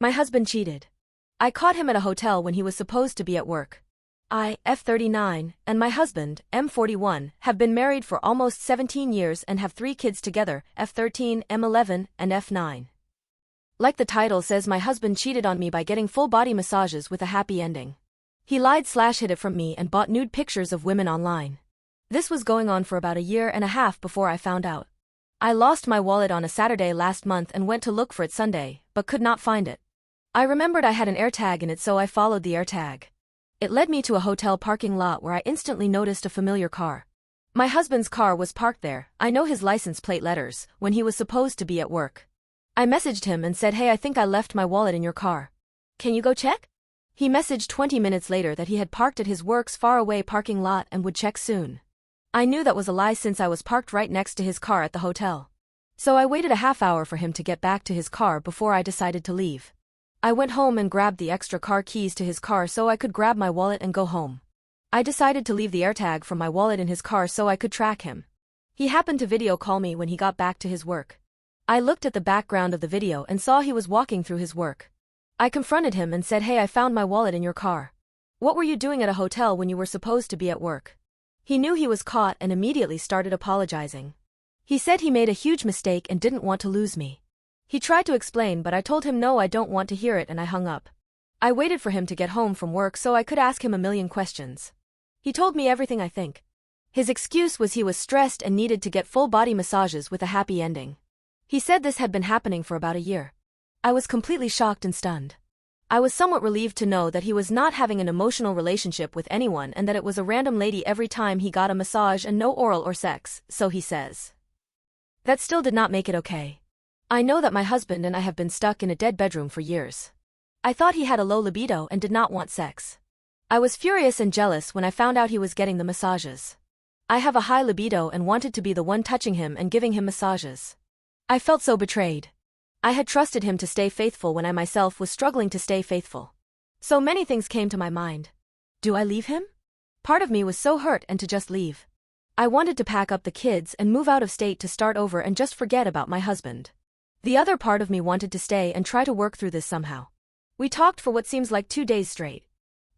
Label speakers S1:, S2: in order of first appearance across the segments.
S1: My husband cheated. I caught him at a hotel when he was supposed to be at work. I, F39, and my husband, M41, have been married for almost 17 years and have 3 kids together, F13, M11, and F9. Like the title says, my husband cheated on me by getting full-body massages with a happy ending. He lied/hid it from me and bought nude pictures of women online. This was going on for about a year and a half before I found out. I lost my wallet on a Saturday last month and went to look for it Sunday, but could not find it. I remembered I had an AirTag in it, so I followed the AirTag. It led me to a hotel parking lot where I instantly noticed a familiar car. My husband's car was parked there. I know his license plate letters, when he was supposed to be at work. I messaged him and said, "Hey, I think I left my wallet in your car. Can you go check?" He messaged 20 minutes later that he had parked at his work's faraway parking lot and would check soon. I knew that was a lie since I was parked right next to his car at the hotel. So I waited a half hour for him to get back to his car before I decided to leave. I went home and grabbed the extra car keys to his car so I could grab my wallet and go home. I decided to leave the AirTag from my wallet in his car so I could track him. He happened to video call me when he got back to his work. I looked at the background of the video and saw he was walking through his work. I confronted him and said, "Hey, I found my wallet in your car. What were you doing at a hotel when you were supposed to be at work?" He knew he was caught and immediately started apologizing. He said he made a huge mistake and didn't want to lose me. He tried to explain, but I told him no, I don't want to hear it, and I hung up. I waited for him to get home from work so I could ask him a million questions. He told me everything I think. His excuse was he was stressed and needed to get full-body massages with a happy ending. He said this had been happening for about a year. I was completely shocked and stunned. I was somewhat relieved to know that he was not having an emotional relationship with anyone and that it was a random lady every time he got a massage and no oral or sex, so he says. That still did not make it okay. I know that my husband and I have been stuck in a dead bedroom for years. I thought he had a low libido and did not want sex. I was furious and jealous when I found out he was getting the massages. I have a high libido and wanted to be the one touching him and giving him massages. I felt so betrayed. I had trusted him to stay faithful when I myself was struggling to stay faithful. So many things came to my mind. Do I leave him? Part of me was so hurt and to just leave. I wanted to pack up the kids and move out of state to start over and just forget about my husband. The other part of me wanted to stay and try to work through this somehow. We talked for what seems like 2 days straight.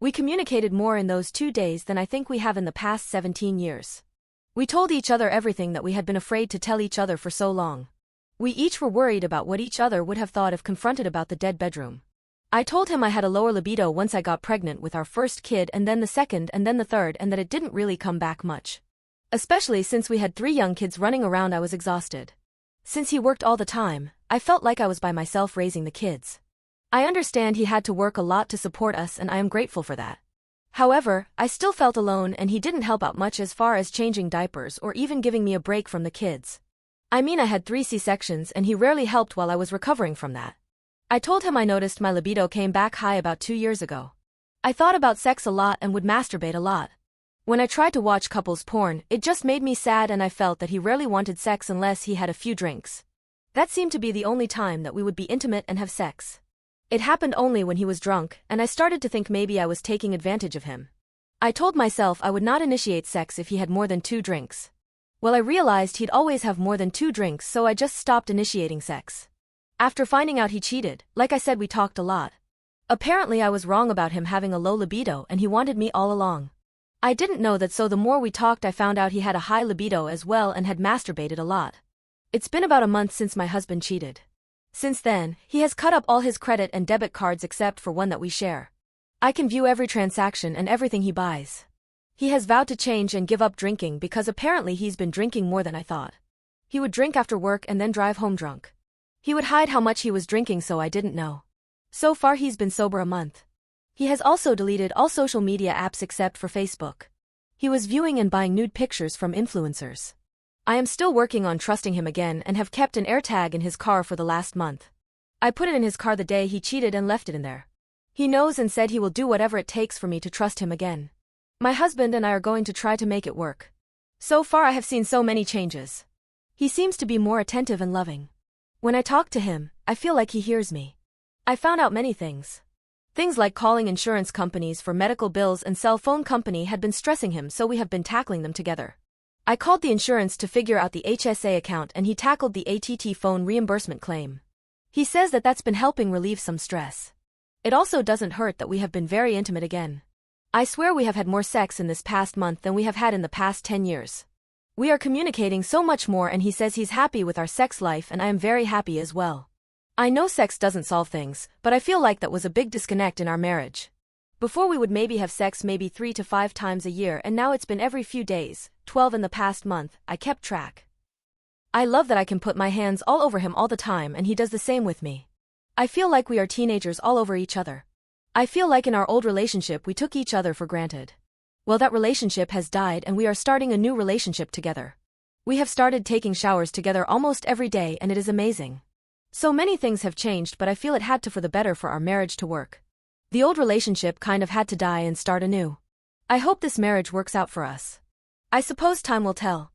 S1: We communicated more in those 2 days than I think we have in the past 17 years. We told each other everything that we had been afraid to tell each other for so long. We each were worried about what each other would have thought if confronted about the dead bedroom. I told him I had a lower libido once I got pregnant with our first kid and then the second and then the third, and that it didn't really come back much. Especially since we had 3 young kids running around, I was exhausted. Since he worked all the time, I felt like I was by myself raising the kids. I understand he had to work a lot to support us and I am grateful for that. However, I still felt alone and he didn't help out much as far as changing diapers or even giving me a break from the kids. I mean, I had 3 C-sections and he rarely helped while I was recovering from that. I told him I noticed my libido came back high about 2 years ago. I thought about sex a lot and would masturbate a lot. When I tried to watch couples porn, it just made me sad and I felt that he rarely wanted sex unless he had a few drinks. That seemed to be the only time that we would be intimate and have sex. It happened only when he was drunk, and I started to think maybe I was taking advantage of him. I told myself I would not initiate sex if he had more than 2 drinks. Well, I realized he'd always have more than 2 drinks, so I just stopped initiating sex. After finding out he cheated, like I said, we talked a lot. Apparently I was wrong about him having a low libido and he wanted me all along. I didn't know that, so the more we talked I found out he had a high libido as well and had masturbated a lot. It's been about a month since my husband cheated. Since then, he has cut up all his credit and debit cards except for one that we share. I can view every transaction and everything he buys. He has vowed to change and give up drinking because apparently he's been drinking more than I thought. He would drink after work and then drive home drunk. He would hide how much he was drinking so I didn't know. So far he's been sober a month. He has also deleted all social media apps except for Facebook. He was viewing and buying nude pictures from influencers. I am still working on trusting him again and have kept an AirTag in his car for the last month. I put it in his car the day he cheated and left it in there. He knows and said he will do whatever it takes for me to trust him again. My husband and I are going to try to make it work. So far I have seen so many changes. He seems to be more attentive and loving. When I talk to him, I feel like he hears me. I found out many things. Things like calling insurance companies for medical bills and cell phone company had been stressing him, so we have been tackling them together. I called the insurance to figure out the HSA account and he tackled the ATT phone reimbursement claim. He says that that's been helping relieve some stress. It also doesn't hurt that we have been very intimate again. I swear we have had more sex in this past month than we have had in the past 10 years. We are communicating so much more and he says he's happy with our sex life and I am very happy as well. I know sex doesn't solve things, but I feel like that was a big disconnect in our marriage. Before we would maybe have sex maybe 3 to 5 times a year and now it's been every few days, 12 in the past month, I kept track. I love that I can put my hands all over him all the time and he does the same with me. I feel like we are teenagers all over each other. I feel like in our old relationship we took each other for granted. Well, that relationship has died and we are starting a new relationship together. We have started taking showers together almost every day and it is amazing. So many things have changed but I feel it had to for the better for our marriage to work. The old relationship kind of had to die and start anew. I hope this marriage works out for us. I suppose time will tell.